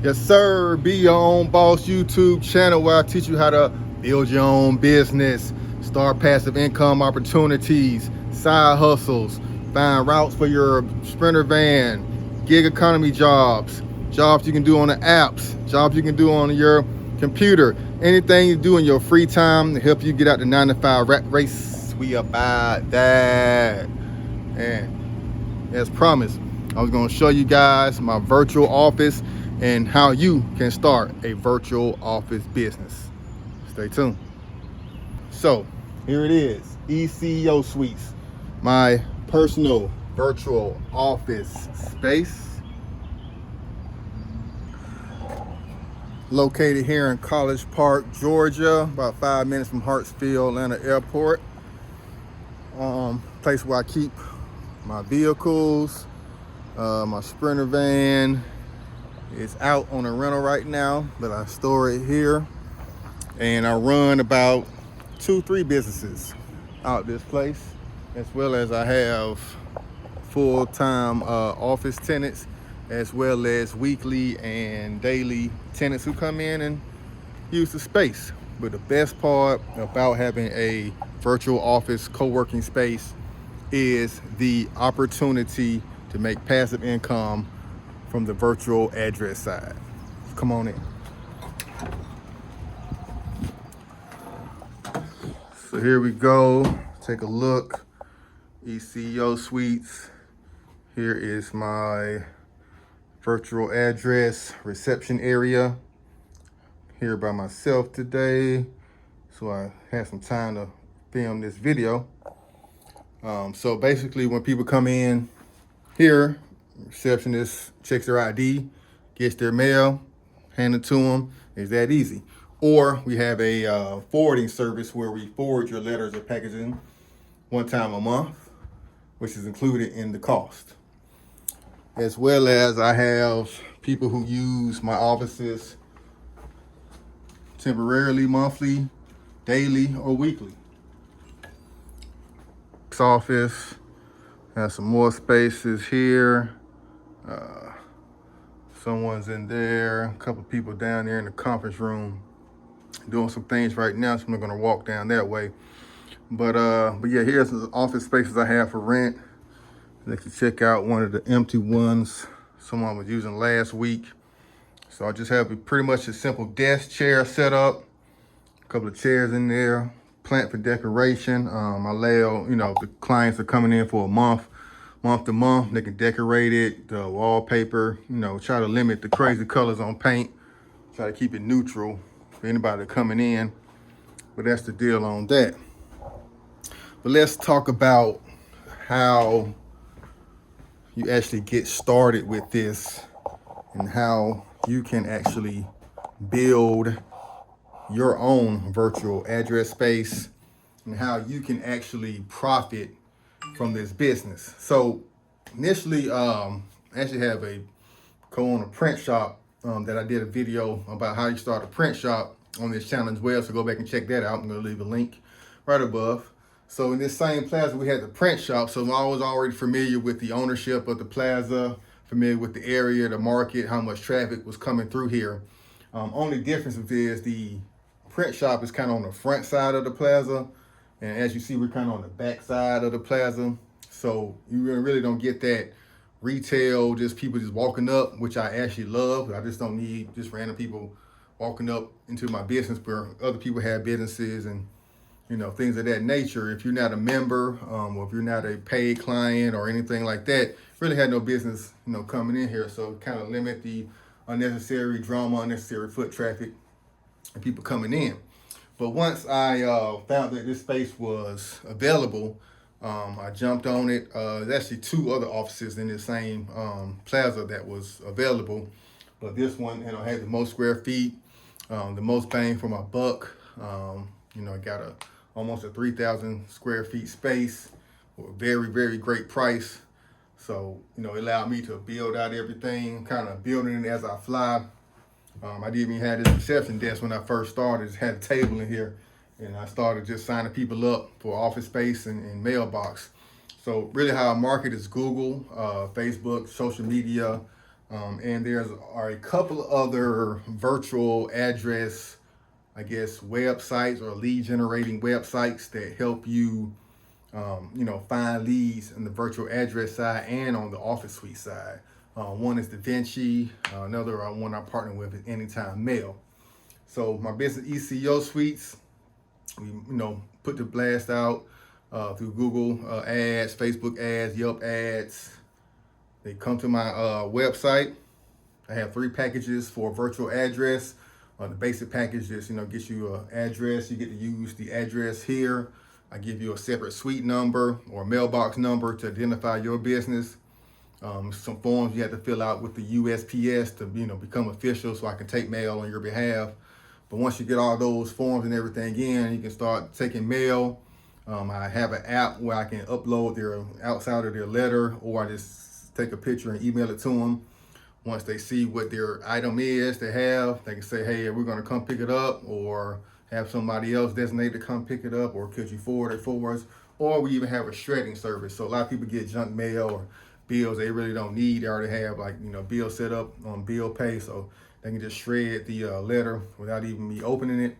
Yes, sir. Be your own boss YouTube channel where I teach you how to build your own business, start passive income opportunities, side hustles, find routes for your Sprinter van, gig economy jobs, jobs you can do on the apps, jobs you can do on your computer, anything you do in your free time to help you get out the 9-to-5 rat race. We about that. And as promised, I was going to show you guys my virtual office and how you can start a virtual office business. Stay tuned. So here it is, ECO Suites, my personal virtual office space, located here in College Park, Georgia, about 5 minutes from Hartsfield Atlanta Airport. Place where I keep my vehicles. My Sprinter van is out on a rental right now, but I store it here. And I run about 2-3 businesses out this place, as well as I have full-time office tenants, as well as weekly and daily tenants who come in and use the space. But the best part about having a virtual office co-working space is the opportunity to make passive income from the virtual address side. Come on in. So here we go. Take a look. ECO Suites. Here is my virtual address reception area. Here by myself today. So I had some time to film this video. So basically when people come in here, receptionist checks their ID, gets their mail, hand it to them. It's that easy. Or we have a forwarding service where we forward your letters or packaging one time a month, which is included in the cost. As well as I have people who use my offices temporarily, monthly, daily, or weekly. This office has some more spaces here. Someone's in there, a couple people down there in the conference room doing some things right now, so I'm not gonna walk down that way. But yeah, here's the office spaces I have for rent. Let you check out one of the empty ones someone was using last week. So I just have pretty much a simple desk chair set up, a couple of chairs in there, plant for decoration. I lay out, the clients are coming in for a month to month, they can decorate it, the wallpaper, try to limit the crazy colors on paint, try to keep it neutral for anybody coming in. But that's the deal on that. But let's talk about how you actually get started with this and how you can actually build your own virtual address space and how you can actually profit from this business. So initially, I actually have a co-owner print shop that I did a video about how you start a print shop on this channel as well. So go back and check that out. I'm going to leave a link right above. So in this same plaza, we had the print shop. So I was already familiar with the ownership of the plaza, familiar with the area, the market, how much traffic was coming through here. Only difference is the print shop is kind of on the front side of the plaza. And as you see, we're kind of on the back side of the plaza. So you really don't get that retail, just people just walking up, which I actually love. I just don't need just random people walking up into my business where other people have businesses and, things of that nature. If you're not a member, or if you're not a paid client or anything like that, really had no business, coming in here. So kind of limit the unnecessary drama, unnecessary foot traffic and people coming in. But once I found that this space was available, I jumped on it. There's actually 2 other offices in the same plaza that was available, but this one, had the most square feet, the most bang for my buck. I got almost a 3,000 square feet space for a very, very great price. So, it allowed me to build out everything, kind of building it as I fly. I didn't even have this reception desk when I first started. Just had a table in here, and I started just signing people up for office space and mailbox. So really how I market is Google, Facebook, social media, And there's are a couple of other virtual address, I guess, websites or lead generating websites that help you, find leads on the virtual address side and on the office suite side. One is DaVinci. Another one I partner with is Anytime Mail. So my business ECO suites, we put the blast out through Google ads, Facebook ads, Yelp ads. They come to my website. I have 3 packages for a virtual address. The basic package just gets you an address. You get to use the address here. I give you a separate suite number or mailbox number to identify your business. Some forms you have to fill out with the USPS to become official, so I can take mail on your behalf. But once you get all those forms and everything in, you can start taking mail. I have an app where I can upload their outside of their letter, or I just take a picture and email it to them. Once they see what their item is they can say, hey, we're going to come pick it up, or have somebody else designated to come pick it up, or could you forward it for us? Or we even have a shredding service. So a lot of people get junk mail or bills they really don't need. They already have bills set up on bill pay, so they can just shred the letter without even me opening it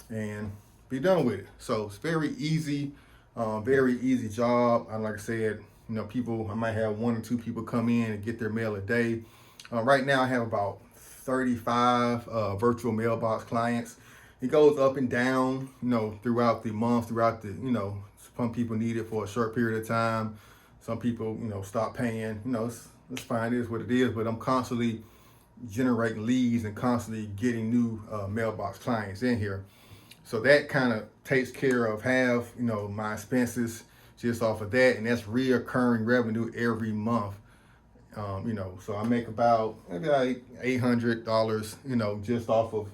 and be done with it. So it's very easy job. And like I said, people, I might have 1 or 2 people come in and get their mail a day. Right now I have about 35 virtual mailbox clients. It goes up and down, throughout the month, some people need it for a short period of time. Some people, stop paying. It's fine, it is what it is, but I'm constantly generating leads and constantly getting new mailbox clients in here. So that kind of takes care of half, my expenses just off of that, and that's reoccurring revenue every month. So I make about maybe like $800, just off of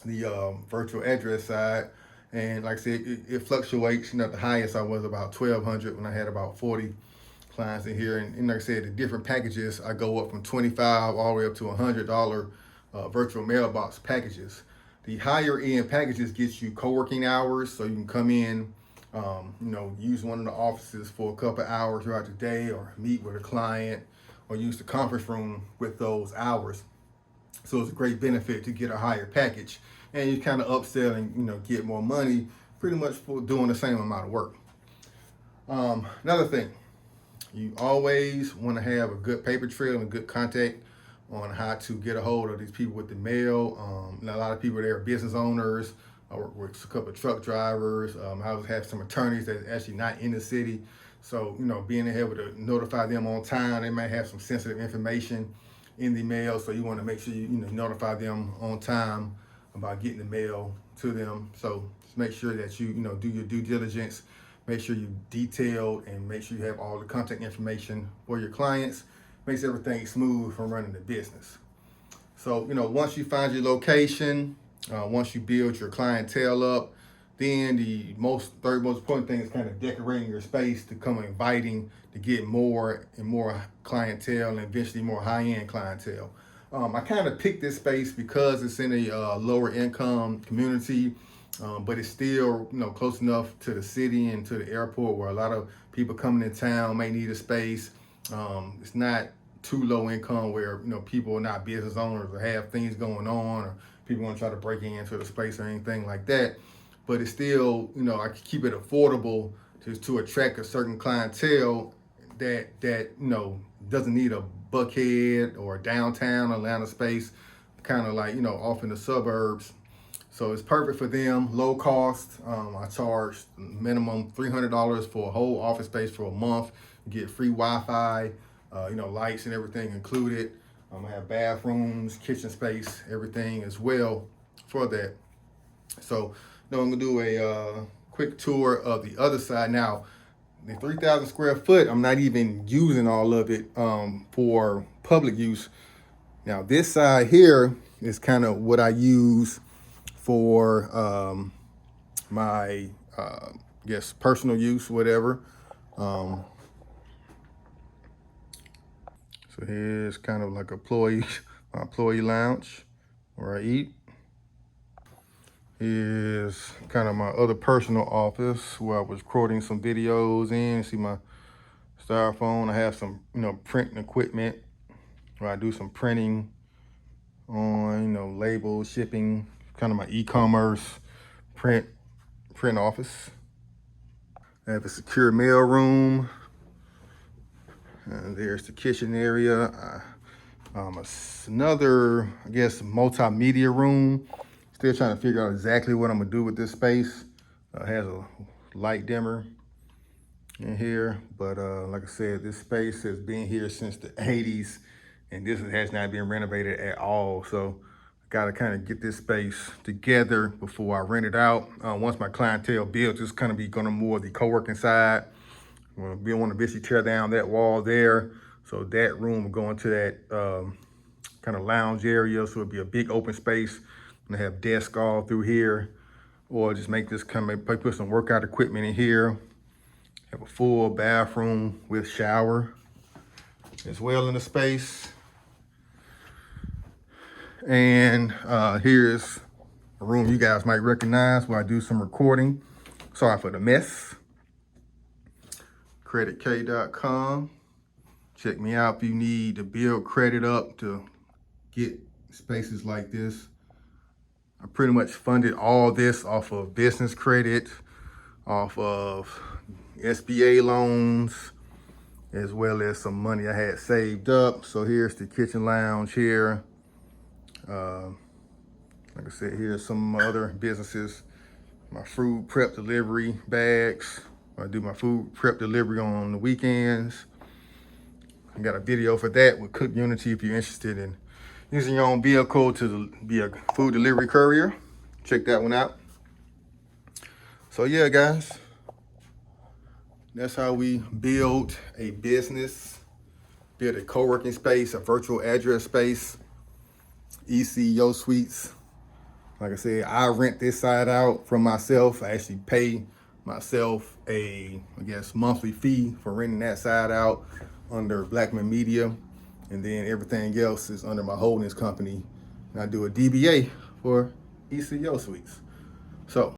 the virtual address side. And like I said, it fluctuates. The highest I was about 1,200 when I had about 40 clients in here. And like I said, the different packages, I go up from 25 all the way up to $100 virtual mailbox packages. The higher end packages gets you co-working hours, so you can come in, use one of the offices for a couple hours throughout the day, or meet with a client, or use the conference room with those hours. So it's a great benefit to get a higher package, and you kind of upsell and get more money, pretty much for doing the same amount of work. Another thing, you always want to have a good paper trail and good contact on how to get a hold of these people with the mail. A lot of people, they're business owners. I work with a couple of truck drivers. I have some attorneys that's actually not in the city. So, being able to notify them on time, they might have some sensitive information in the mail. So you want to make sure you notify them on time about getting the mail to them. So just make sure that you do your due diligence. Make sure you detail and make sure you have all the contact information for your clients. Makes everything smooth from running the business. So, once you find your location, once you build your clientele up, then the third most important thing is kind of decorating your space to come inviting to get more and more clientele, and eventually more high-end clientele. I kind of picked this space because it's in a lower income community, but it's still close enough to the city and to the airport where a lot of people coming in town may need a space. It's not too low income where people are not business owners or have things going on, or people want to try to break into the space or anything like that. But it's still, I can keep it affordable to attract a certain clientele that doesn't need a Buckhead or downtown Atlanta space, kind of like off in the suburbs. So it's perfect for them, low cost. I charge minimum $300 for a whole office space for a month. You get free Wi-Fi, lights and everything included. I have bathrooms, kitchen space, everything as well for that. So I'm gonna do a quick tour of the other side. Now, the 3,000 square foot, I'm not even using all of it for public use. Now, this side here is kind of what I use for my, personal use, whatever. So here's kind of like my employee lounge where I eat. Is kind of my other personal office where I was recording some videos in. See my styrofoam. I have some, printing equipment where I do some printing on, labels, shipping, kind of my e-commerce print office. I have a secure mail room. And there's the kitchen area. Another, I guess, multimedia room. Still trying to figure out exactly what I'm gonna do with this space. It has a light dimmer in here, but like I said, this space has been here since the 80s, and this has not been renovated at all. So I gotta kind of get this space together before I rent it out. Once my clientele builds, it's kind of be going to more the co-working side. We want to basically tear down that wall there. So that room will go into that kind of lounge area. So it'll be a big open space. I'm gonna have desks all through here, or just make this kind of, put some workout equipment in here. Have a full bathroom with shower as well in the space. And here's a room you guys might recognize where I do some recording. Sorry for the mess. CreditK.com. Check me out if you need to build credit up to get spaces like this. I pretty much funded all this off of business credit, off of SBA loans, as well as some money I had saved up. So here's the kitchen lounge here. Like I said, here's some other businesses. My food prep delivery bags. I do my food prep delivery on the weekends. I got a video for that with Cook Unity if you're interested in using your own vehicle to be a food delivery courier. Check that one out. So yeah, guys, that's how we build a business, build a co-working space, a virtual address space, ECO Suites. Like I said, I rent this side out from myself. I actually pay myself I guess, monthly fee for renting that side out under Blackman Media. And then everything else is under my holdings company. And I do a DBA for ECO Suites. So